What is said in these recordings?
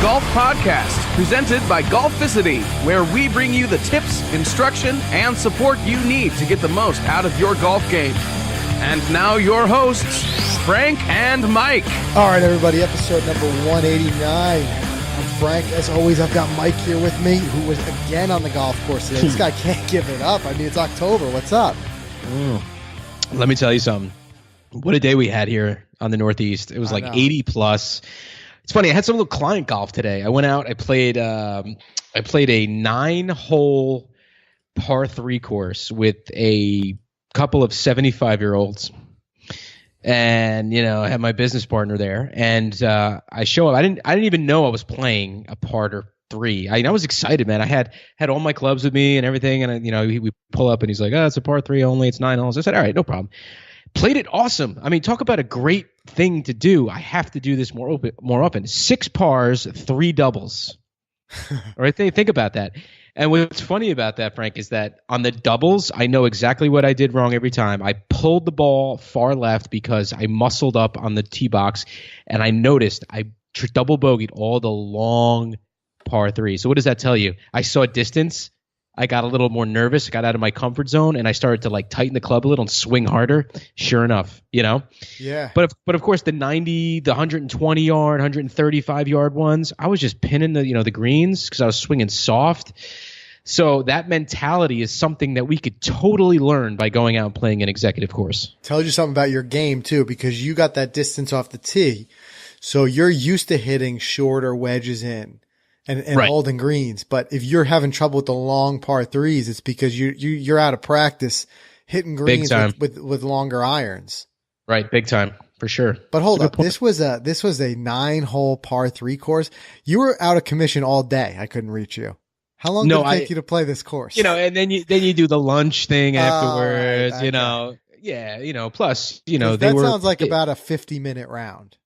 Golf Podcast, presented by Golficity, where we bring you the tips, instruction, and support you need to get the most out of your golf game. And now your hosts, Frank and Mike. All right, everybody, episode number 189. I'm Frank. As always, I've got Mike here with me, who was again on the golf course today. This guy can't give it up. I mean, it's October. What's up? Let me tell you something. What a day we had here on the Northeast. It was like 80 plus. It's funny. I had some little client golf today. I went out. I played a 9-hole par 3 course with a couple of 75-year-olds, and I had my business partner there. And I show up. I didn't even know I was playing a par 3. I was excited, man. I had all my clubs with me and everything. And we pull up and he's like, "Oh, it's a par 3 only. It's 9 holes." I said, "All right, no problem." Played it awesome. I mean, talk about a great thing to do. I have to do this more often. 6 pars, 3 doubles. All right, think about that. And what's funny about that, Frank, is that on the doubles, I know exactly what I did wrong every time. I pulled the ball far left because I muscled up on the tee box, and I noticed I double bogeyed all the long par 3. So what does that tell you? I saw distance. I got a little more nervous, got out of my comfort zone, and I started to tighten the club a little and swing harder. Sure enough, Yeah. But of course, the 90, the 120 yard, 135 yard ones, I was just pinning the greens because I was swinging soft. So that mentality is something that we could totally learn by going out and playing an executive course. Tells you something about your game too, because you got that distance off the tee, so you're used to hitting shorter wedges in. And right. Holding greens. But if you're having trouble with the long par 3s, it's because you're out of practice hitting greens with longer irons. Right, big time for sure. But hold up, this was a 9-hole par 3 course. You were out of commission all day. I couldn't reach you. How long did it take you to play this course? And then you do the lunch thing afterwards. Right, Yeah. Plus, that sounds like about a 50-minute round.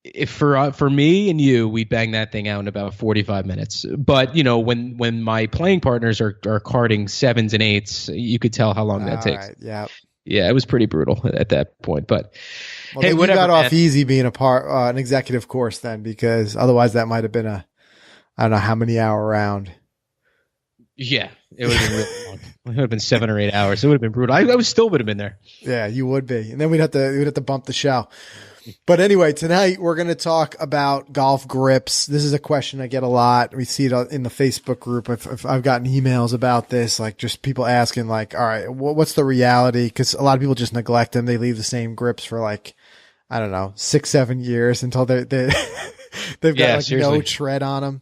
If for me and you, we bang that thing out in about 45 minutes. But when my playing partners are carding 7s and 8s, you could tell how long that takes. Right, yeah, it was pretty brutal at that point. But hey, whatever. You got off easy being an executive course then, because otherwise that might have been I don't know how many hour round. Yeah, it would have been really long. It would have been 7 or 8 hours. It would have been brutal. I still would have been there. Yeah, you would be, and then we'd have to bump the show. But anyway, tonight we're going to talk about golf grips. This is a question I get a lot. We see it in the Facebook group. I've gotten emails about this, just people asking all right, what's the reality? Because a lot of people just neglect them. They leave the same grips for I don't know, 6-7 years until they've got no tread on them.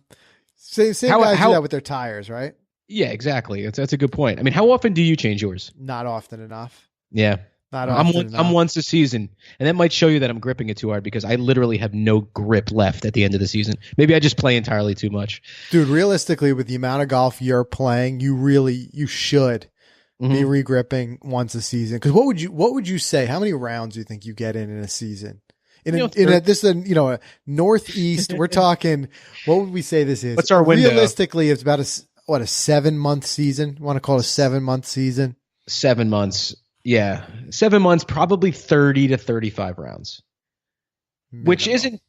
Same guys do that with their tires, right? Yeah, exactly. That's a good point. I mean, how often do you change yours? Not often enough. Yeah. I'm once a season, and that might show you that I'm gripping it too hard because I literally have no grip left at the end of the season. Maybe I just play entirely too much. Dude, realistically, with the amount of golf you're playing, you should be re-gripping once a season. Because what would you say? How many rounds do you think you get in a season? A Northeast, we're talking. What would we say this is? What's our window? Realistically, it's about a 7-month season. You want to call it a 7-month season? 7 months. Yeah, 7 months, probably 30 to 35 rounds, which isn't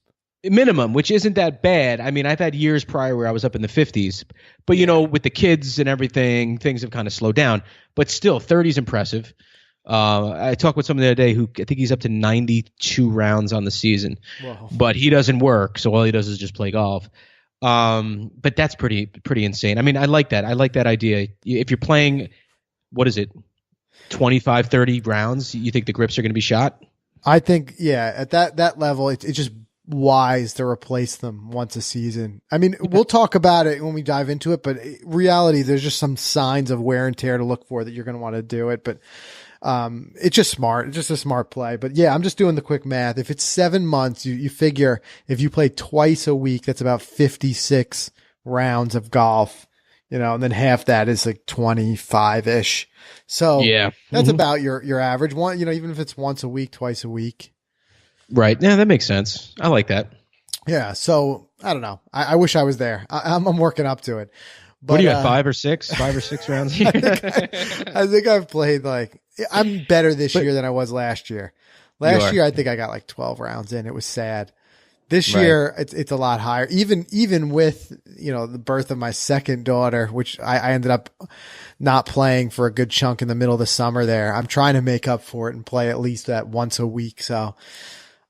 that bad. I mean, I've had years prior where I was up in the 50s, but with the kids and everything, things have kind of slowed down. But still, 30 is impressive. I talked with someone the other day who I think he's up to 92 rounds on the season, but he doesn't work, so all he does is just play golf. But that's pretty insane. I mean, I like that. I like that idea. If you're playing, what is it? 25, 30 rounds, you think the grips are going to be shot? I think, at that level, it's just wise to replace them once a season. I mean, we'll talk about it when we dive into it, but reality, there's just some signs of wear and tear to look for that you're going to want to do it. But it's just smart. It's just a smart play. But yeah, I'm just doing the quick math. If it's 7 months, you figure if you play twice a week, that's about 56 rounds of golf. And then half that is 25-ish. So yeah, that's about your average one, even if it's once a week, twice a week. Right. Yeah, that makes sense. I like that. Yeah. So I don't know. I wish I was there. I'm working up to it. But, what do you got? 5 or 6 rounds? I think I've played I'm better this year than I was last year. Last year, I think I got 12 rounds in. It was sad. This Right. year, it's a lot higher. Even with, the birth of my second daughter, which I ended up not playing for a good chunk in the middle of the summer there. I'm trying to make up for it and play at least that once a week. So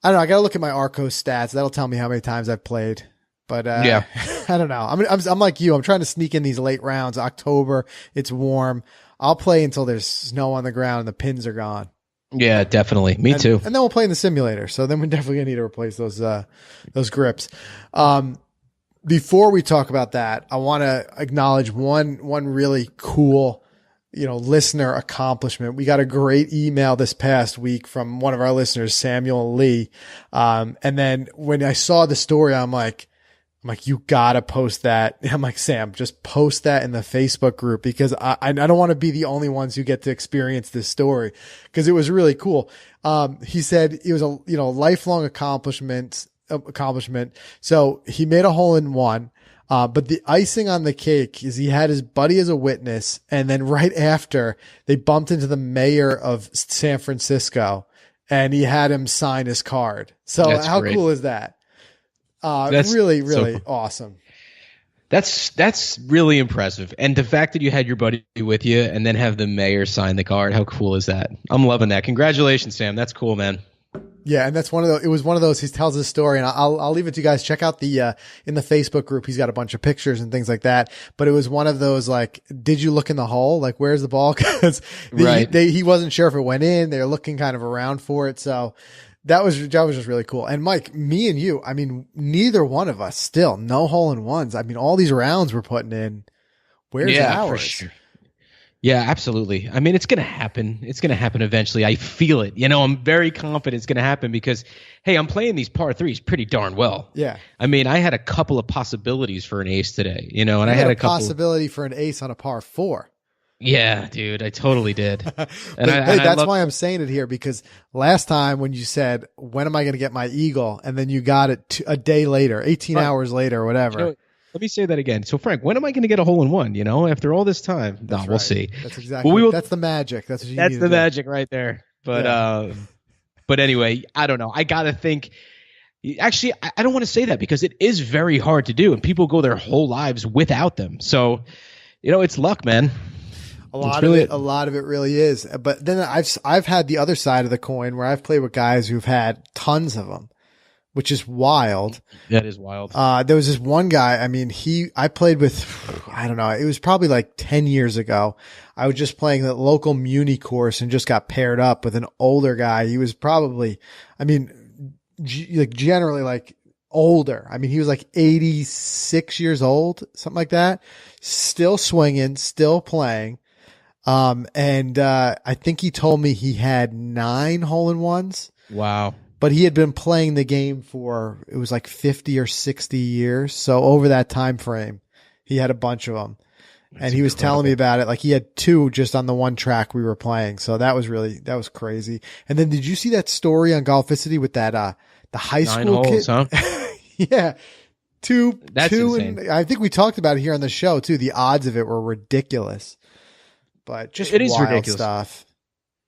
I don't know. I got to look at my Arcos stats. That'll tell me how many times I've played. But Yeah. I don't know. I'm like you. I'm trying to sneak in these late rounds. October, it's warm. I'll play until there's snow on the ground and the pins are gone. Yeah, definitely. Me too. And then we'll play in the simulator. So then we're definitely gonna need to replace those grips. Before we talk about that, I want to acknowledge one really cool, listener accomplishment. We got a great email this past week from one of our listeners, Samuel Lee. And then when I saw the story, I'm like, you gotta post that. I'm like, Sam, just post that in the Facebook group because I don't want to be the only ones who get to experience this story because it was really cool. He said it was a, lifelong accomplishment. So he made a hole in one. But the icing on the cake is he had his buddy as a witness. And then right after they bumped into the mayor of San Francisco and he had him sign his card. So That's how great. cool is that? That's really so cool. awesome. That's really impressive. And the fact that you had your buddy with you and then have the mayor sign the card, how cool is that? I'm loving that. Congratulations, Sam. That's cool, man. Yeah, and that's it was one of those, he tells his story, and I'll leave it to you guys. Check out the, in the Facebook group, he's got a bunch of pictures and things like that. But it was one of those, like, did you look in the hole? Like, where's the ball? Cause Right. he wasn't sure if it went in. They were looking kind of around for it. So that was just really cool. And Mike, me and you, I mean, neither one of us still, no hole in ones. I mean, all these rounds we're putting in. Where's ours? For sure. Yeah, absolutely. I mean, it's going to happen. It's going to happen eventually. I feel it. I'm very confident it's going to happen because, hey, I'm playing these par threes pretty darn well. Yeah. I mean, I had a couple of possibilities for an ace today, and I You had a possibility for an ace on a par 4. Yeah, dude, I totally did. But, And hey, that's why I'm saying it here because last time when you said, when am I going to get my eagle? And then you got it a day later, 18 hours later or whatever. Let me say that again. So, Frank, when am I going to get a hole in one? After all this time, That's we'll right. see. That's exactly. Well, that's the magic. That's what you That's need the to do. magic right there. But but anyway, I don't know. I gotta think. Actually, I don't want to say that because it is very hard to do, and people go their whole lives without them. So, it's luck, man. A lot of it really is. But then I've had the other side of the coin where I've played with guys who've had tons of them, which is wild. That is wild. There was this one guy. I mean, I played with, I don't know, it was probably like 10 years ago. I was just playing the local Muni course and just got paired up with an older guy. He was probably, I mean, generally like older. I mean, he was like 86 years old, something like that. Still swinging, still playing. And I think he told me he had 9 hole-in-ones. Wow. But he had been playing the game for, it was like 50 or 60 years. So over that time frame, he had a bunch of them. And he was telling me about it. Like he had 2 just on the one track we were playing. So that was crazy. And then did you see that story on Golficity with that, the high 9 school holes, kid? huh? Yeah. Two, That's and insane. I think we talked about it here on the show too. The odds of it were ridiculous, but just It is wild ridiculous. stuff.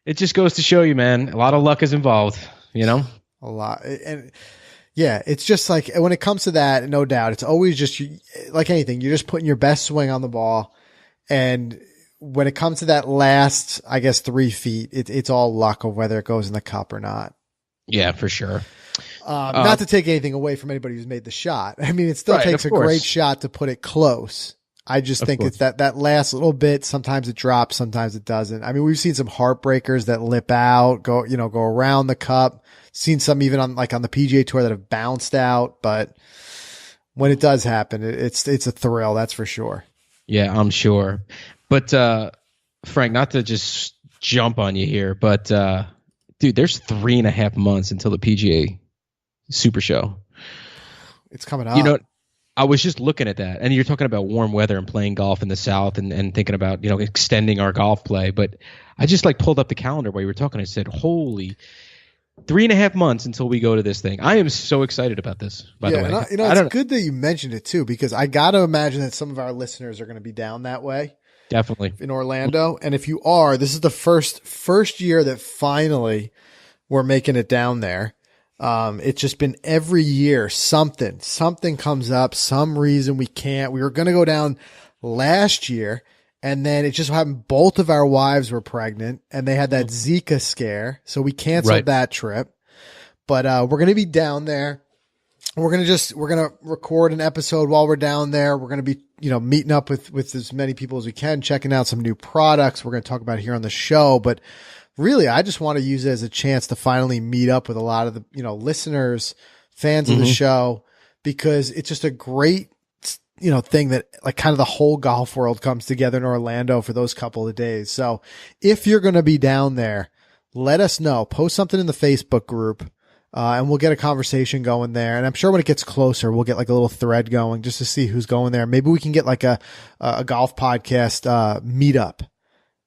It just goes to show you, man. A lot of luck is involved. A lot. And yeah, it's just like when it comes to that, no doubt, it's always just like anything. You're just putting your best swing on the ball. And when it comes to that last, I guess 3 feet, it's all luck of whether it goes in the cup or not. Yeah, for sure. Not to take anything away from anybody who's made the shot. I mean, it still Right, takes of a great course. shot to put it close. I just Of think course. it's that last little bit. Sometimes it drops, sometimes it doesn't. I mean, we've seen some heartbreakers that lip out, go around the cup. Seen some even on the PGA Tour that have bounced out, but when it does happen, it's a thrill. That's for sure. Yeah, I'm sure. But Frank, not to just jump on you here, but dude, there's 3.5 months until the PGA Super Show. It's coming up. I was just looking at that, and you're talking about warm weather and playing golf in the South and thinking about, extending our golf play. But I just pulled up the calendar while you were talking. I said, holy, 3.5 months until we go to this thing. I am so excited about this, by the way. And it's good that you mentioned it too, because I got to imagine that some of our listeners are going to be down that way. Definitely. In Orlando. And if you are, this is the first year that finally we're making it down there. It's just been every year, something comes up, some reason we can't. We were going to go down last year, and then it just happened. Both of our wives were pregnant, and they had that Zika scare. So we canceled that trip, but, we're going to be down there. We're going to record an episode while we're down there. We're going to be, meeting up with as many people as we can, checking out some new products we're going to talk about here on the show. But really, I just want to use it as a chance to finally meet up with a lot of the, listeners, fans of the show, because it's just a great, thing that like kind of the whole golf world comes together in Orlando for those couple of days. So if you're going to be down there, let us know, post something in the Facebook group. And we'll get a conversation going there. And I'm sure when it gets closer, we'll get like a little thread going just to see who's going there. Maybe we can get like a golf podcast, meetup.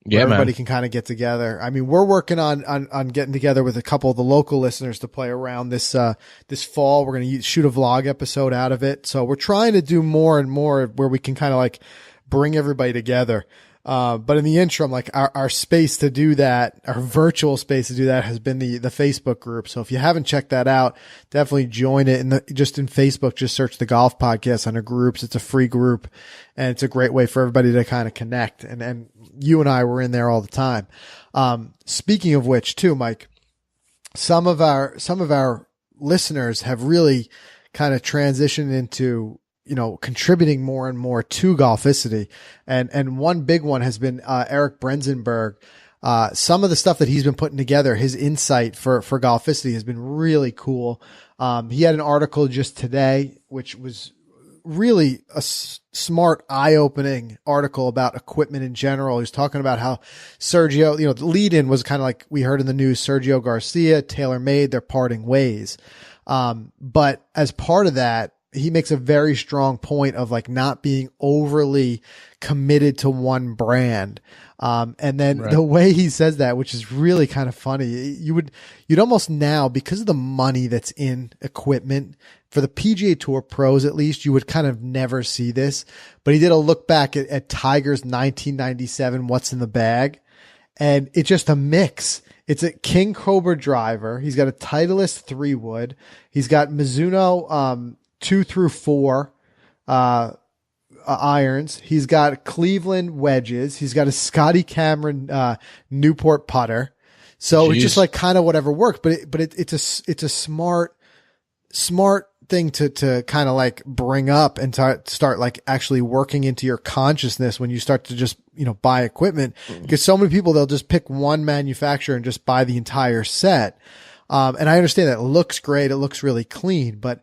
Yeah, everybody can kind of get together. I mean, we're working on getting together with a couple of the local listeners to play around this fall. We're going to shoot a vlog episode out of it. So we're trying to do more and more where we can kind of like bring everybody together. But in the interim, like our space to do that, our virtual space to do that has been the Facebook group. So if you haven't checked that out, definitely join it. Just in Facebook, just search the Golf Podcast under groups. It's a free group, and it's a great way for everybody to kind of connect. And you and I were in there all the time. Speaking of which too, Mike, some of our listeners have really kind of transitioned into, contributing more and more to Golficity. And one big one has been, Eric Brenzenberg. Some of the stuff that he's been putting together, his insight for Golficity has been really cool. He had an article just today, which was really a smart, eye-opening article about equipment in general. He's talking about how Sergio, the lead-in was kind of like we heard in the news, Sergio Garcia, TaylorMade, they're parting ways. But as part of that, he makes a very strong point of like not being overly committed to one brand. And then the way he says that, which is really kind of funny, you'd almost now, because of the money that's in equipment for the PGA Tour pros, at least, you would kind of never see this, but he did a look back at Tiger's 1997, What's in the Bag. And it's just a mix. It's a King Cobra driver. He's got a Titleist 3-wood. He's got Mizuno, 2 through 4, irons. He's got Cleveland wedges. He's got a Scotty Cameron, Newport putter. So it's just like kind of whatever works, but it's a smart thing to kind of like bring up and to start like actually working into your consciousness when you start to just, buy equipment, because so many people, they'll just pick one manufacturer and just buy the entire set. And I understand that it looks great. It looks really clean, but,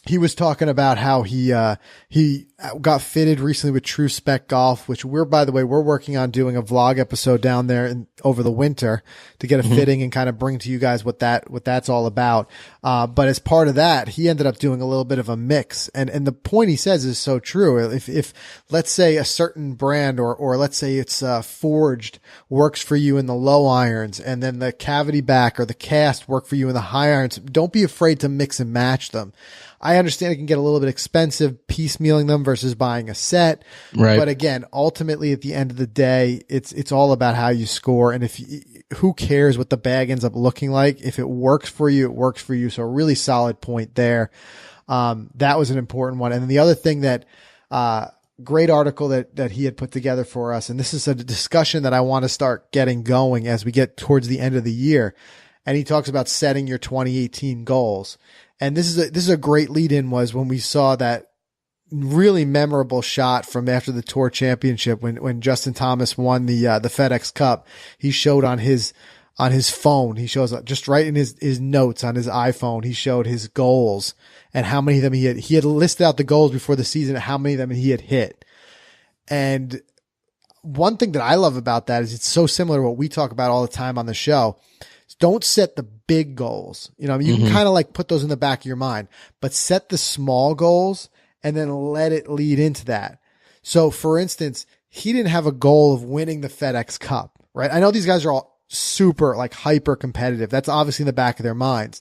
he was talking about how he got fitted recently with True Spec Golf, which we're working on doing a vlog episode down there over the winter to get a fitting and kind of bring to you guys what that's all about. But as part of that, he ended up doing a little bit of a mix. And the point he says is so true. If let's say a certain brand or let's say it's, forged works for you in the low irons, and then the cavity back or the cast work for you in the high irons, don't be afraid to mix and match them. I understand it can get a little bit expensive piecemealing them versus buying a set. Right. But again, ultimately at the end of the day, it's all about how you score. And who cares what the bag ends up looking like? If it works for you, it works for you. So a really solid point there. That was an important one. And then the other thing that, great article that he had put together for us. And this is a discussion that I want to start getting going as we get towards the end of the year. And he talks about setting your 2018 goals. And this is a great lead in was when we saw that really memorable shot from after the Tour Championship when Justin Thomas won the FedEx Cup. He showed on his phone, he shows just right in his notes on his iPhone, he showed his goals and how many of them he had listed out the goals before the season, how many of them he had hit. And one thing that I love about that is it's so similar to what we talk about all the time on the show. Don't set the big goals. You can kind of like put those in the back of your mind, but set the small goals and then let it lead into that. So for instance, he didn't have a goal of winning the FedEx Cup, right? I know these guys are all super like hyper competitive. That's obviously in the back of their minds,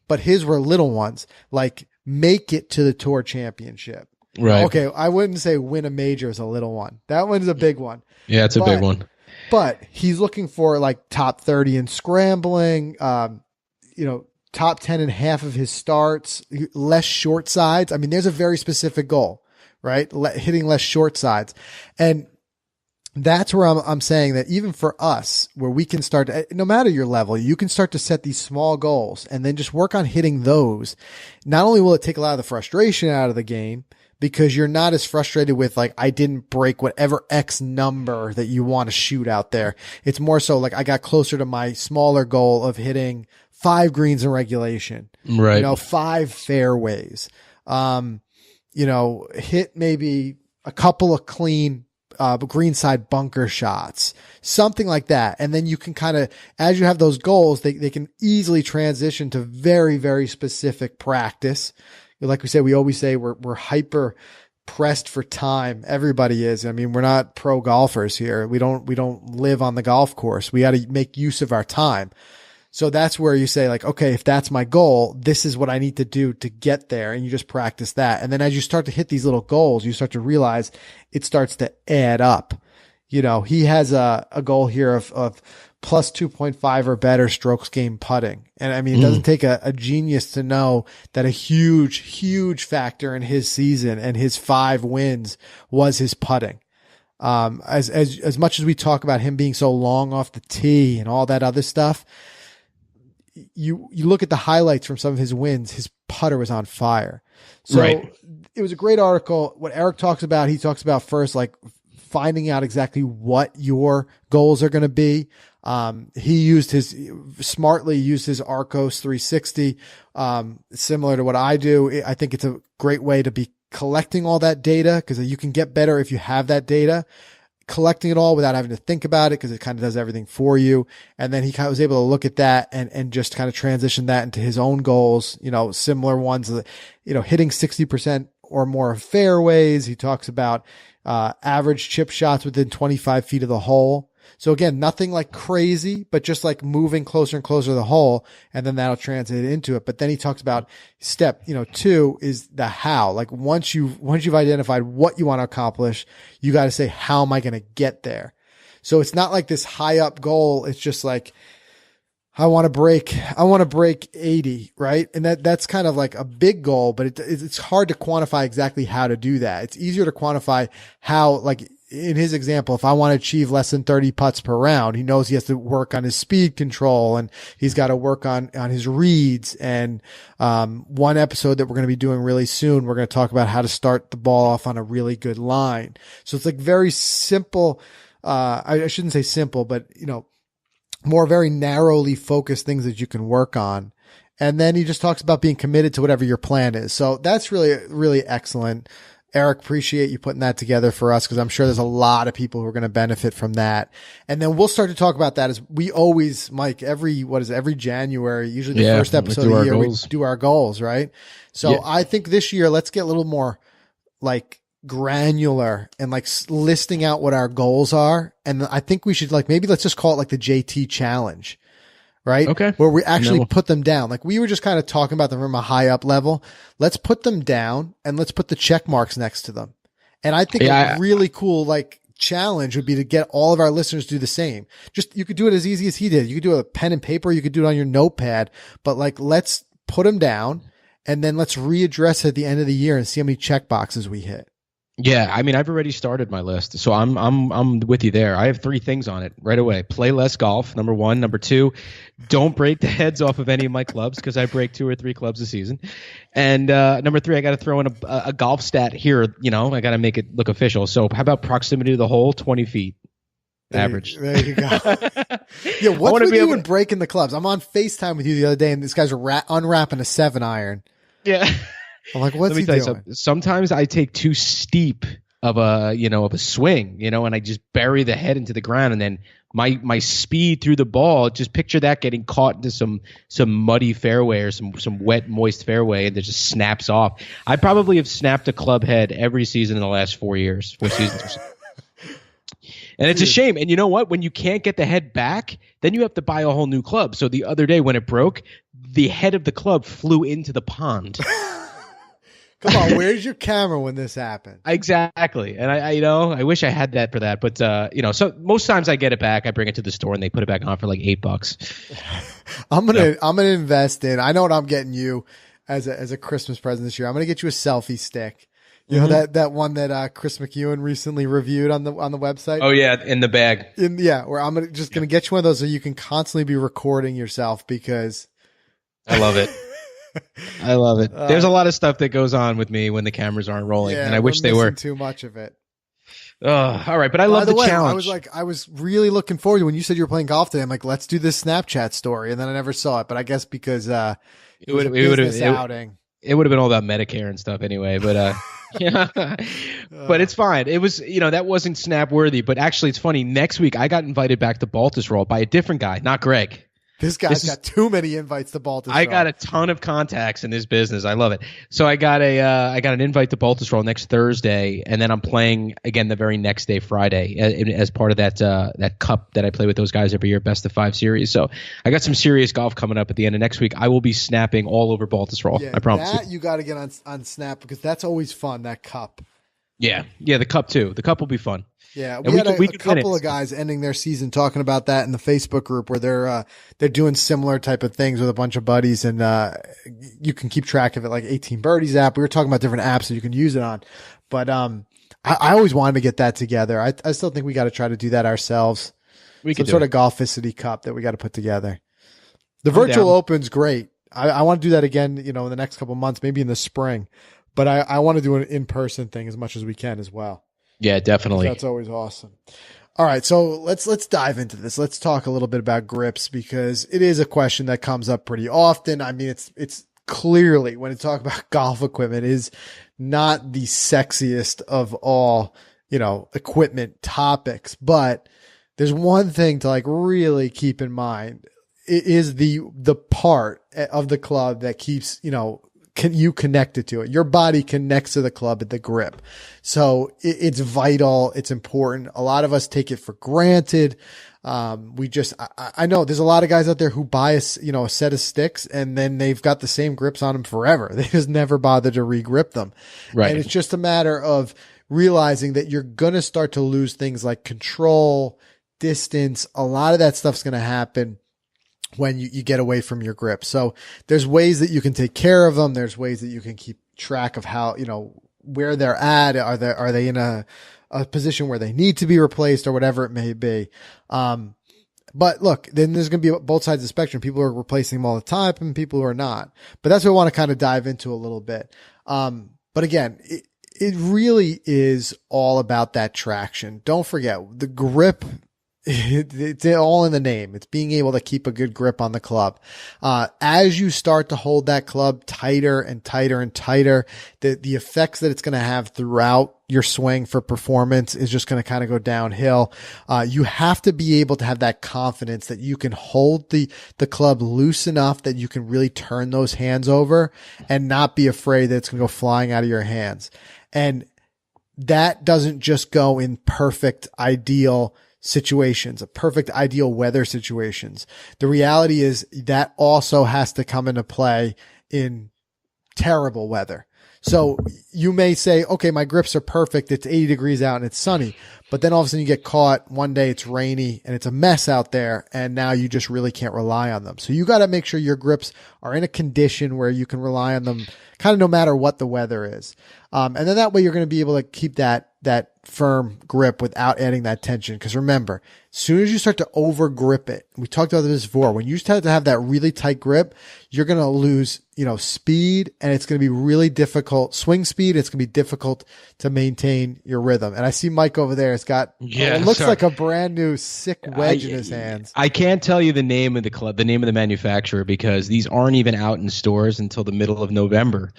but his were little ones, like make it to the Tour Championship. Right. Okay. I wouldn't say win a major is a little one. That one's a big one. Yeah, it's a big one. But he's looking for like top 30 in scrambling, top 10 in half of his starts, less short sides. I mean, there's a very specific goal, right? Hitting less short sides. And that's where I'm saying that even for us, where we can start, no matter your level, you can start to set these small goals and then just work on hitting those. Not only will it take a lot of the frustration out of the game, because you're not as frustrated with like, I didn't break whatever X number that you want to shoot out there. It's more so like I got closer to my smaller goal of hitting 5 greens in regulation, right? 5 fairways, hit maybe a couple of clean greenside bunker shots, something like that. And then you can kind of, as you have those goals, they can easily transition to very, very specific practice. Like we said, we always say we're hyper pressed for time. Everybody is. I mean, we're not pro golfers here. We don't live on the golf course. We got to make use of our time. So that's where you say like, okay, if that's my goal, this is what I need to do to get there. And you just practice that. And then as you start to hit these little goals, you start to realize it starts to add up. He has a goal here of plus 2.5 or better strokes gained putting. And I mean, it doesn't take a genius to know that a huge, huge factor in his season and his 5 wins was his putting. As much as we talk about him being so long off the tee and all that other stuff, you look at the highlights from some of his wins, his putter was on fire. So right. It was a great article. What Eric talks about, he talks about first, like finding out exactly what your goals are going to be. He smartly used his Arccos 360, similar to what I do. I think it's a great way to be collecting all that data, because you can get better if you have that data, collecting it all without having to think about it, because it kind of does everything for you. And then he kind of was able to look at that and just kind of transition that into his own goals, similar ones, hitting 60% or more of fairways. He talks about, average chip shots within 25 feet of the hole. So again, nothing like crazy, but just like moving closer and closer to the hole, and then that'll translate into it. But then he talks about step, 2 is the how. Like once you've identified what you want to accomplish, you got to say, how am I going to get there? So it's not like this high up goal. It's just like, I want to break 80, right? And that's kind of like a big goal, but it's hard to quantify exactly how to do that. It's easier to quantify how, like in his example, if I want to achieve less than 30 putts per round, he knows he has to work on his speed control, and he's got to work on his reads. And, one episode that we're going to be doing really soon, we're going to talk about how to start the ball off on a really good line. So it's like very simple. I shouldn't say simple, but more very narrowly focused things that you can work on. And then he just talks about being committed to whatever your plan is. So that's really, really excellent. Eric, appreciate you putting that together for us, because I'm sure there's a lot of people who are going to benefit from that. And then we'll start to talk about that as we always, Mike, every January, usually the first episode of the year, we do our goals, right? So I think this year, let's get a little more like granular and like listing out what our goals are. And I think we should maybe let's just call it like the JT challenge, right? Okay. Where we actually put them down. Like we were just kind of talking about them from a high up level. Let's put them down and let's put the check marks next to them. And I think a really cool challenge would be to get all of our listeners to do the same. You could do it as easy as he did. You could do it with a pen and paper. You could do it on your notepad, but let's put them down and then let's readdress it at the end of the year and see how many check boxes we hit. Yeah, I mean, I've already started my list, so I'm with you there. I have 3 things on it right away. Play less golf, number 1. Number 2, don't break the heads off of any of my clubs, because I break 2 or 3 clubs a season. And number 3, I got to throw in a golf stat here. I got to make it look official. So how about proximity to the hole? 20 feet average. There you go. Yeah, what's with you and breaking the clubs? I'm on FaceTime with you the other day, and this guy's unwrapping a 7-iron. Yeah. I'm like, what's he doing? Sometimes I take too steep of a swing, and I just bury the head into the ground, and then my speed through the ball, just picture that getting caught into some muddy fairway or some wet, moist fairway, and it just snaps off. I probably have snapped a club head every season in the last 4 seasons or so. And it's a shame. And you know what? When you can't get the head back, then you have to buy a whole new club. So the other day when it broke, the head of the club flew into the pond. Come on, where's your camera when this happened? Exactly. And I wish I had that for that. But, so most times I get it back. I bring it to the store and they put it back on for like $8. I'm gonna invest in. I know what I'm getting you as a Christmas present this year. I'm gonna get you a selfie stick. You know that one that Chris McEwen recently reviewed on the website. Oh yeah, in the bag. Where I'm gonna get you one of those so you can constantly be recording yourself because I love it. I love it. There's a lot of stuff that goes on with me when the cameras aren't rolling, and I wish they were. Too much of it. All right, but I love the challenge. I was really looking forward to when you said you were playing golf today. I'm like, let's do this Snapchat story, and then I never saw it. But I guess because it was a business outing. It would have been all about Medicare and stuff anyway. But yeah, but it's fine. It was that wasn't snap worthy. But actually, it's funny. Next week, I got invited back to Baltusrol by a different guy, not Greg. This guy's got too many invites to Baltusrol. I got a ton of contacts in this business. I love it. So I got an invite to Baltusrol next Thursday, and then I'm playing again the very next day, Friday, as part of that cup that I play with those guys every year, Best of 5 series. So I got some serious golf coming up at the end of next week. I will be snapping all over Baltusrol. Yeah, I promise. That you got to get on Snap because that's always fun. That cup. Yeah, the cup too. The cup will be fun. Yeah, we had a couple of guys ending their season talking about that in the Facebook group where they're doing similar type of things with a bunch of buddies, and you can keep track of it, like 18 Birdies app. We were talking about different apps that you can use it on, but I always wanted to get that together. I still think we got to try to do that ourselves. Some sort of Golficity Cup that we got to put together. The virtual Open's great. I want to do that again, in the next couple of months, maybe in the spring, but I want to do an in-person thing as much as we can as well. Yeah, definitely. That's always awesome. All right, so let's dive into this. Let's talk a little bit about grips because it is a question that comes up pretty often. I mean, it's clearly when you talk about golf equipment is not the sexiest of all, equipment topics, but there's one thing to really keep in mind. It is the part of the club that keeps, you connected to it. Your body connects to the club at the grip. So it's vital. It's important. A lot of us take it for granted. I know there's a lot of guys out there who buy a set of sticks and then they've got the same grips on them forever. They just never bother to re-grip them. Right. And it's just a matter of realizing that you're going to start to lose things like control, distance. A lot of that stuff's going to happen when you get away from your grip. So there's ways that you can take care of them. There's ways that you can keep track of how, where they're at. Are they in a position where they need to be replaced or whatever it may be? But look, then there's going to be both sides of the spectrum. People are replacing them all the time and people who are not, but that's what I want to kind of dive into a little bit. But again, it really is all about that traction. Don't forget the grip. It's all in the name. It's being able to keep a good grip on the club. As you start to hold that club tighter and tighter and tighter, the effects that it's going to have throughout your swing for performance is just going to kind of go downhill. You have to be able to have that confidence that you can hold the club loose enough that you can really turn those hands over and not be afraid that it's going to go flying out of your hands. And that doesn't just go in perfect, ideal situations, a perfect ideal weather situations. The reality is that also has to come into play in terrible weather. So you may say, okay, my grips are perfect. It's 80 degrees out and it's sunny, but then all of a sudden you get caught one day it's rainy and it's a mess out there. And now you just really can't rely on them. So you got to make sure your grips are in a condition where you can rely on them kind of no matter what the weather is. And then that way you're going to be able to keep that firm grip without adding that tension. Cause remember, as soon as you start to over grip it, we talked about this before, when you start to have that really tight grip, you're going to lose, speed, and it's going to be really difficult swing speed. It's going to be difficult to maintain your rhythm. And I see Mike over there has got, it looks like a brand new sick wedge in his hands. I can't tell you the name of the club, the name of the manufacturer, because these aren't even out in stores until the middle of November.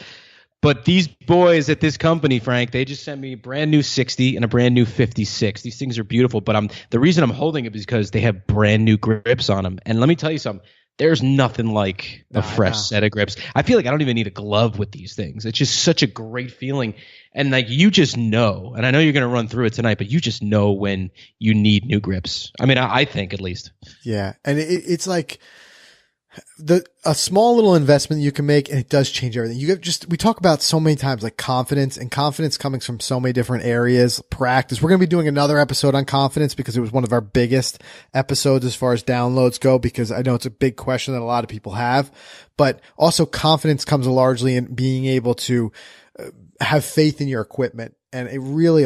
But these boys at this company, Frank, they just sent me a brand new 60 and a brand new 56. These things are beautiful, but the reason I'm holding it is because they have brand new grips on them. And let me tell you something. There's nothing like a fresh set of grips. I feel like I don't even need a glove with these things. It's just such a great feeling. And you just know, and I know you're going to run through it tonight, but you just know when you need new grips. I mean, I think at least. Yeah. And it's like, a small little investment you can make, and it does change everything. We talk about so many times, like confidence, and confidence coming from so many different areas, practice. We're going to be doing another episode on confidence because it was one of our biggest episodes as far as downloads go, because I know it's a big question that a lot of people have, but also confidence comes largely in being able to have faith in your equipment. And a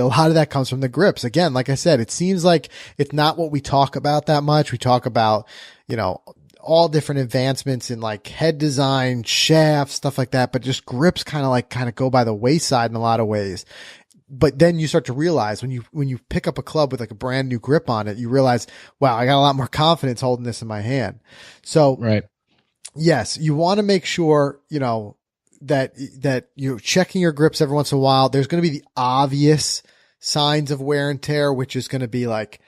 lot of that comes from the grips. Again, like I said, it seems like it's not what we talk about that much. We talk about, all different advancements in like head design, shafts, stuff like that, but just grips kind of go by the wayside in a lot of ways. But then you start to realize when you pick up a club with like a brand new grip on it, you realize, wow, I got a lot more confidence holding this in my hand. So right. Yes, you want to make sure, that you're checking your grips every once in a while. There's going to be the obvious signs of wear and tear, which is going to be like,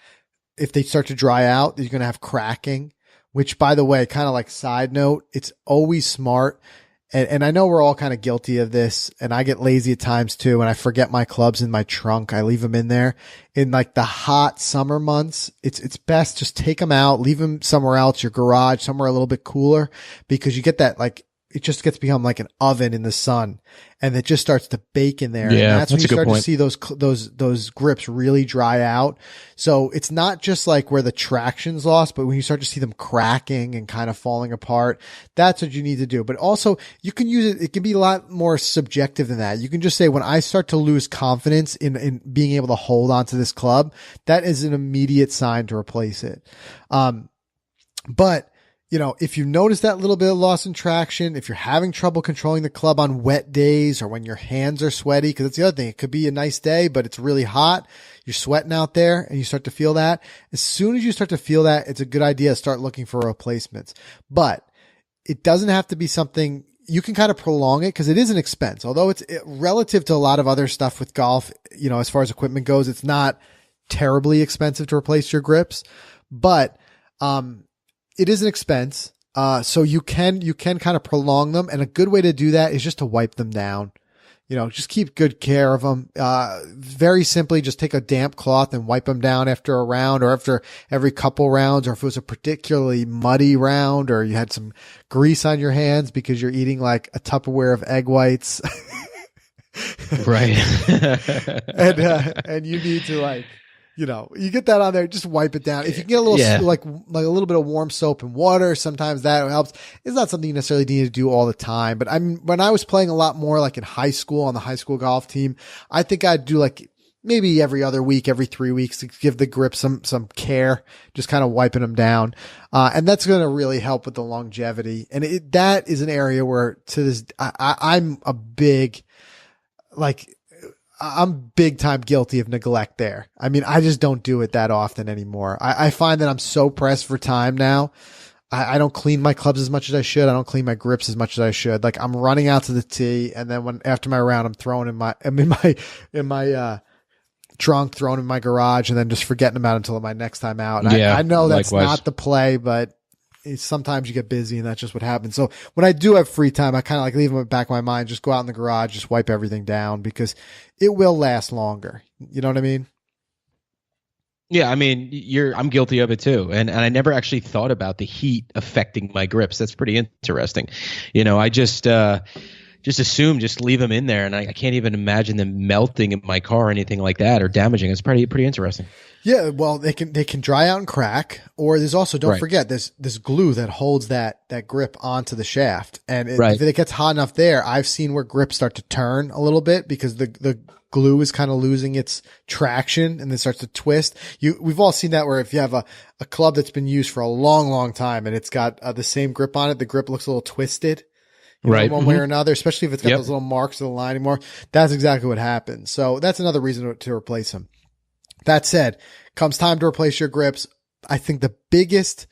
if they start to dry out, you're going to have cracking. Which, by the way, kind of like side note, it's always smart. And I know we're all kind of guilty of this, and I get lazy at times too. And I forget my clubs in my trunk. I leave them in there in like the hot summer months. It's best just take them out, leave them somewhere else, your garage, somewhere a little bit cooler, because you get that it just gets to become like an oven in the sun, and it just starts to bake in there. Yeah, and that's when you start point. to see those grips really dry out. So it's not just like where the traction's lost, but when you start to see them cracking and kind of falling apart, that's what you need to do. But also you can use it. It can be a lot more subjective than that. You can just say, when I start to lose confidence in being able to hold onto this club, that is an immediate sign to replace it. But if you notice that little bit of loss in traction, if you're having trouble controlling the club on wet days or when your hands are sweaty, because that's the other thing. It could be a nice day, but it's really hot. You're sweating out there and you start to feel that. As soon as you start to feel that, it's a good idea to start looking for replacements. But it doesn't have to be something you can kind of prolong it, because it is an expense. Although it's relative to a lot of other stuff with golf, as far as equipment goes, it's not terribly expensive to replace your grips, but, it is an expense. So you can kind of prolong them. And a good way to do that is just to wipe them down. Just keep good care of them. Very simply, just take a damp cloth and wipe them down after a round or after every couple rounds. Or if it was a particularly muddy round or you had some grease on your hands because you're eating like a Tupperware of egg whites. Right. and you need to you get that on there, just wipe it down. If you can get a little, like a little bit of warm soap and water, sometimes that helps. It's not something you necessarily need to do all the time, but when I was playing a lot more like in high school on the high school golf team, I think I'd do like maybe every other week, every 3 weeks to give the grip some care, just kind of wiping them down. And that's going to really help with the longevity. And that is an area where I'm big time guilty of neglect there. I mean, I just don't do it that often anymore. I find that I'm so pressed for time now. I don't clean my clubs as much as I should. I don't clean my grips as much as I should. Like, I'm running out to the tee, and then after my round, I'm in my trunk, throwing in my garage, and then just forgetting them out until my next time out. And I know that's likewise. Not the play, but sometimes you get busy and that's just what happens. So when I do have free time, I kind of like leave them in the back of my mind, just go out in the garage, just wipe everything down, because it will last longer. You know what I mean? Yeah, I mean, I'm guilty of it too. And I never actually thought about the heat affecting my grips. That's pretty interesting. I just assume just leave them in there, and I can't even imagine them melting in my car or anything like that, or damaging. It's pretty interesting. Yeah, well, they can dry out and crack, or there's also, don't forget, this glue that holds that grip onto the shaft. And if it gets hot enough there, I've seen where grips start to turn a little bit because the glue is kind of losing its traction and then starts to twist. We've all seen that, where if you have a club that's been used for a long, long time and it's got the same grip on it, the grip looks a little twisted. One way or another, especially if it's got those little marks of the line anymore. That's exactly what happens. So that's another reason to replace them. That said, comes time to replace your grips, I think the biggest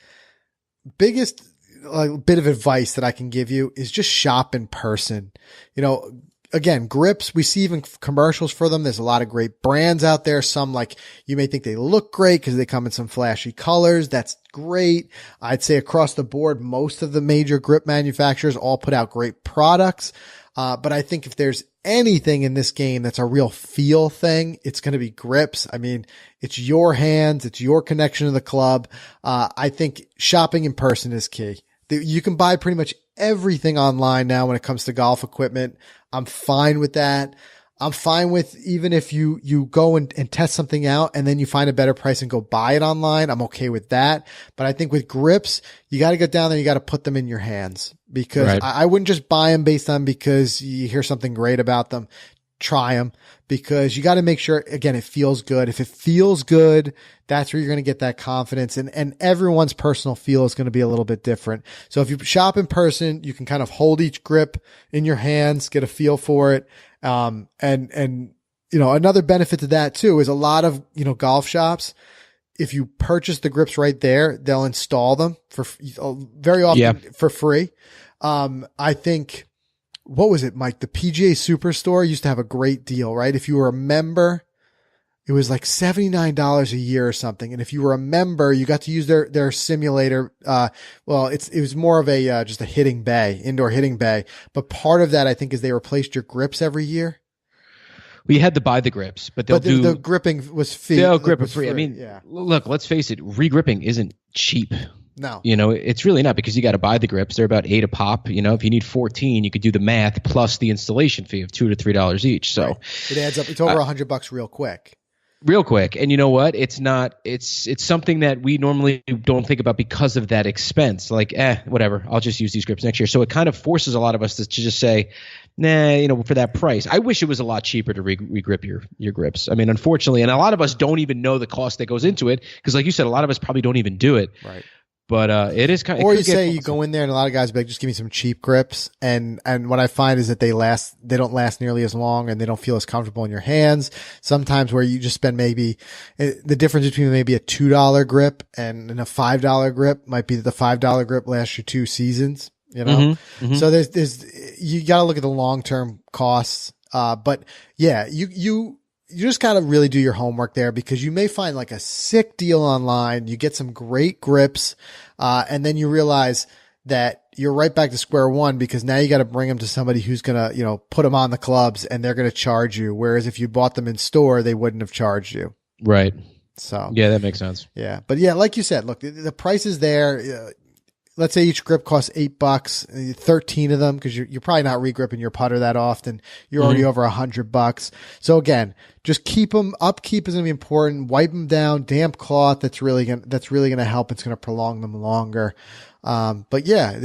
bit of advice that I can give you is just shop in person. Again, grips, we see even commercials for them. There's a lot of great brands out there. Some, like, you may think they look great because they come in some flashy colors. That's great. I'd say across the board, most of the major grip manufacturers all put out great products. But I think if there's anything in this game that's a real feel thing, it's going to be grips. I mean, it's your hands, it's your connection to the club. I think shopping in person is key. You can buy pretty much everything online now when it comes to golf equipment. I'm fine with that. I'm fine with even if you go and test something out and then you find a better price and go buy it online. I'm okay with that. But I think with grips, you got to get down there. You got to put them in your hands because Right. I wouldn't just buy them based on because you hear something great about them. Try them because you got to make sure, again, it feels good. If it feels good, that's where you're going to get that confidence and everyone's personal feel is going to be a little bit different. So if you shop in person, you can kind of hold each grip in your hands, get a feel for it. And another benefit to that too is a lot of, golf shops, if you purchase the grips right there, they'll install them for very often for free. I think, what was it, Mike? The PGA Superstore used to have a great deal, right? If you were a member, it was like $79 a year or something. And if you were a member, you got to use their simulator. It was more of a, just a hitting bay, indoor hitting bay. But part of that, I think, is they replaced your grips every year. We had to buy the grips, but the gripping was free. They'll grip it free. I mean, yeah. Look, let's face it, regripping isn't cheap. No. It's really not because you got to buy the grips. They're about $8 a pop. If you need 14, you could do the math plus the installation fee of $2 to $3 each. So right. It adds up. It's over $100 real quick. Real quick. And you know what? It's something that we normally don't think about because of that expense. Like, whatever. I'll just use these grips next year. So it kind of forces a lot of us to just say, nah, for that price. I wish it was a lot cheaper to regrip your grips. I mean, unfortunately, and a lot of us don't even know the cost that goes into it because like you said, a lot of us probably don't even do it. Right. But it is kind of. Or you say you go in there and a lot of guys be like, just give me some cheap grips. And what I find is that they don't last nearly as long and they don't feel as comfortable in your hands. Sometimes where you just spend maybe the difference between maybe a $2 grip and a $5 grip might be that the $5 grip lasts you 2 seasons, Mm-hmm. So you got to look at the long-term costs. But yeah, you just got to really do your homework there because you may find like a sick deal online. You get some great grips. And then you realize that you're right back to square one because now you got to bring them to somebody who's going to, put them on the clubs and they're going to charge you. Whereas if you bought them in store, they wouldn't have charged you. Right. So yeah, that makes sense. Yeah. But yeah, like you said, look, the price is there. Let's say each grip costs $8, 13 of them, because you're probably not regripping your putter that often. You're already over $100. So again, just keep them. Upkeep is going to be important. Wipe them down. Damp cloth. That's really going to help. It's going to prolong them longer. But yeah,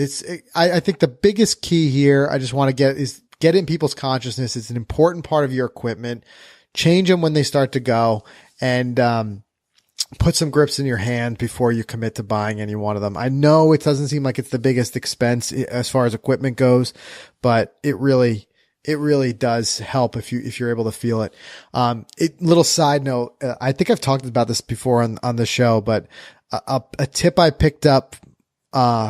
I think the biggest key here I just want to get in people's consciousness. It's an important part of your equipment. Change them when they start to go and, put some grips in your hand before you commit to buying any one of them. I know it doesn't seem like it's the biggest expense as far as equipment goes, but it really does help if you're able to feel it. Little side note, I think I've talked about this before on the show, but a tip I picked up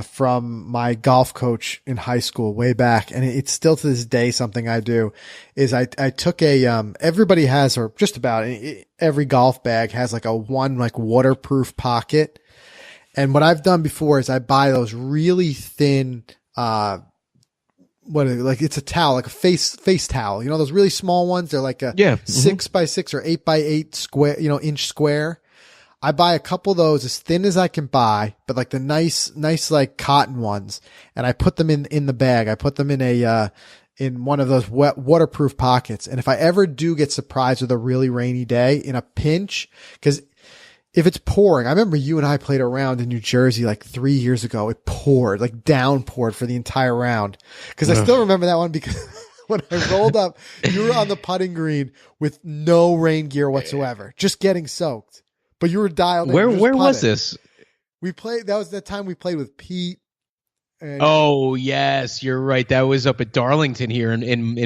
from my golf coach in high school way back. And it's still to this day something I do is I took everybody has, or just about every golf bag has like a waterproof pocket. And what I've done before is I buy those really thin, it's a towel, like a face towel, those really small ones. They're like a 6x6 or 8x8 square, inch square. I buy a couple of those as thin as I can buy, but like the nice like cotton ones. And I put them in the bag. I put them in in one of those waterproof pockets. And if I ever do get surprised with a really rainy day in a pinch, cause if it's pouring, I remember you and I played around in New Jersey like 3 years ago. It poured, like downpoured for the entire round. Cause I still remember that one because when I rolled up, you were on the putting green with no rain gear whatsoever, just getting soaked. But you were dialed in. Where was this? We played. That was the time we played with Pete. Oh yes, you're right. That was up at Darlington here in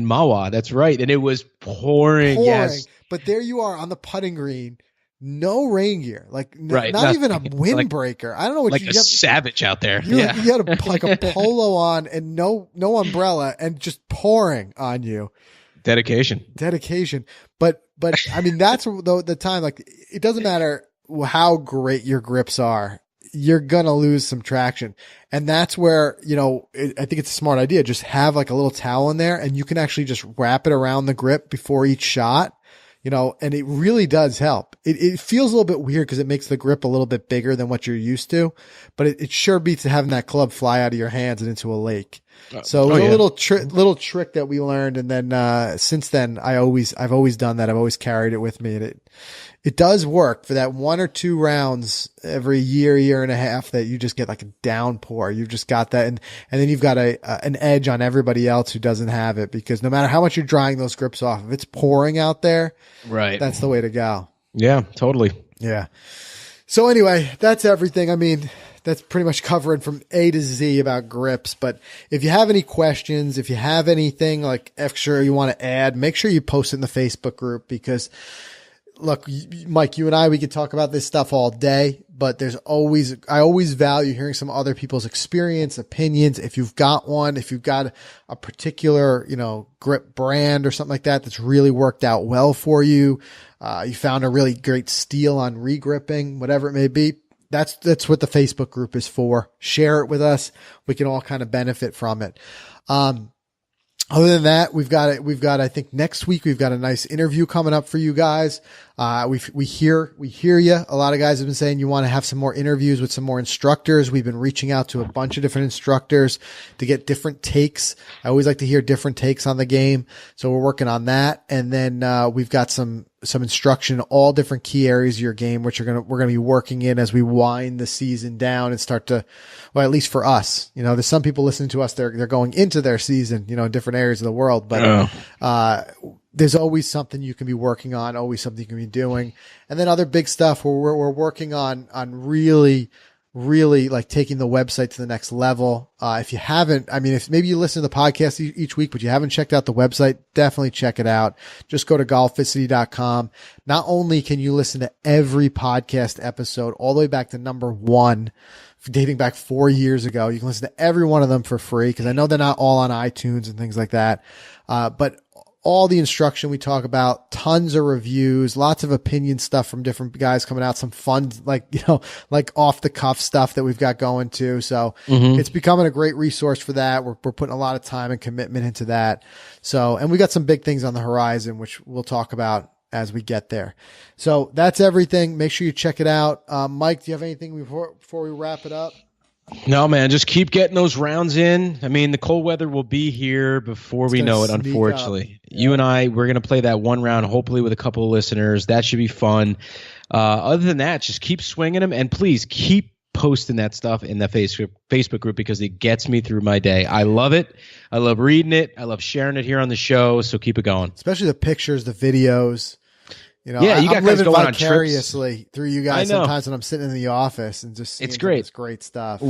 Mawa. That's right, and it was pouring. Yes, but there you are on the putting green, no rain gear, like right, not even a windbreaker. I don't know what like a savage out there. You had like a polo on and no umbrella and just pouring on you. Dedication. But I mean, that's the time, like, it doesn't matter how great your grips are, you're going to lose some traction. And that's where, I think it's a smart idea. Just have like a little towel in there and you can actually just wrap it around the grip before each shot. and it really does help. It feels a little bit weird because it makes the grip a little bit bigger than what you're used to, but it sure beats having that club fly out of your hands and into a lake. So it was a little trick that we learned. And then, since then I've always done that. I've always carried it with me, and it does work for that 1 or 2 rounds every year and a half that you just get like a downpour. You've just got that. And then you've got an edge on everybody else who doesn't have it, because no matter how much you're drying those grips off, if it's pouring out there, right, that's the way to go. Yeah, totally. Yeah. So anyway, that's everything. I mean, that's pretty much covering from A to Z about grips. But if you have any questions, if you have anything like extra you want to add, make sure you post it in the Facebook group, because look, Mike, you and I, we could talk about this stuff all day, but I always value hearing some other people's experience, opinions. If you've got one, if you've got a particular, grip brand or something like that that's really worked out well for you, you found a really great steal on regripping, whatever it may be. That's what the Facebook group is for. Share it with us. We can all kind of benefit from it. Other than that, we've got, I think next week, we've got a nice interview coming up for you guys. We hear you. A lot of guys have been saying you want to have some more interviews with some more instructors. We've been reaching out to a bunch of different instructors to get different takes. I always like to hear different takes on the game. So we're working on that. And then, we've got some instruction in all different key areas of your game, which we're going to be working in as we wind the season down and start to, well, at least for us, there's some people listening to us, they're going into their season, in different areas of the world, but, there's always something you can be working on, always something you can be doing. And then other big stuff where we're working on really like taking the website to the next level. If you haven't, if maybe you listen to the podcast each week, but you haven't checked out the website, definitely check it out. Just go to golficity.com. Not only can you listen to every podcast episode all the way back to number 1, dating back 4 years ago, you can listen to every one of them for free, because I know they're not all on iTunes and things like that. But all the instruction we talk about, tons of reviews, lots of opinion stuff from different guys coming out, some fun, like off the cuff stuff that we've got going too. So it's becoming a great resource for that. We're putting a lot of time and commitment into that. So, and we got some big things on the horizon, which we'll talk about as we get there. So that's everything. Make sure you check it out. Mike, do you have anything before we wrap it up? No, man, just keep getting those rounds in. The cold weather will be here before we know it, unfortunately. Yeah. You and I, we're going to play that one round, hopefully with a couple of listeners. That should be fun. Other than that, just keep swinging them, and please keep posting that stuff in the Facebook group, because it gets me through my day. I love it. I love reading it. I love sharing it here on the show, so keep it going. Especially the pictures, the videos. You got guys going on vicariously through you guys sometimes when I'm sitting in the office and just seeing it's great. It's great stuff.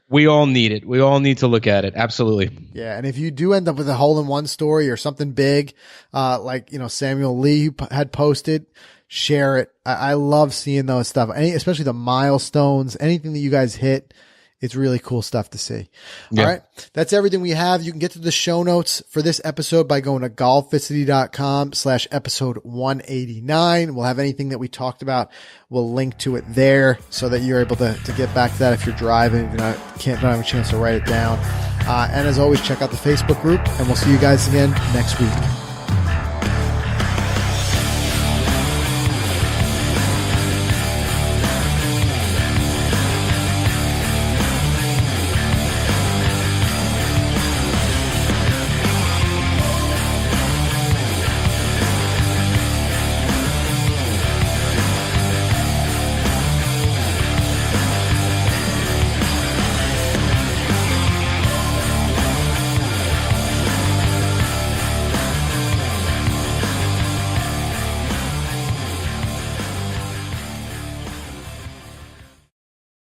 We all need it. We all need to look at it. Absolutely. Yeah. And if you do end up with a hole-in-one story or something big, like, Samuel Lee had posted, share it. I love seeing those stuff, especially the milestones, anything that you guys hit. It's really cool stuff to see. Yeah. All right. That's everything we have. You can get to the show notes for this episode by going to golficity.com/episode 189. We'll have anything that we talked about. We'll link to it there so that you're able to get back to that if you're driving, if you don't have a chance to write it down. And as always, check out the Facebook group, and we'll see you guys again next week.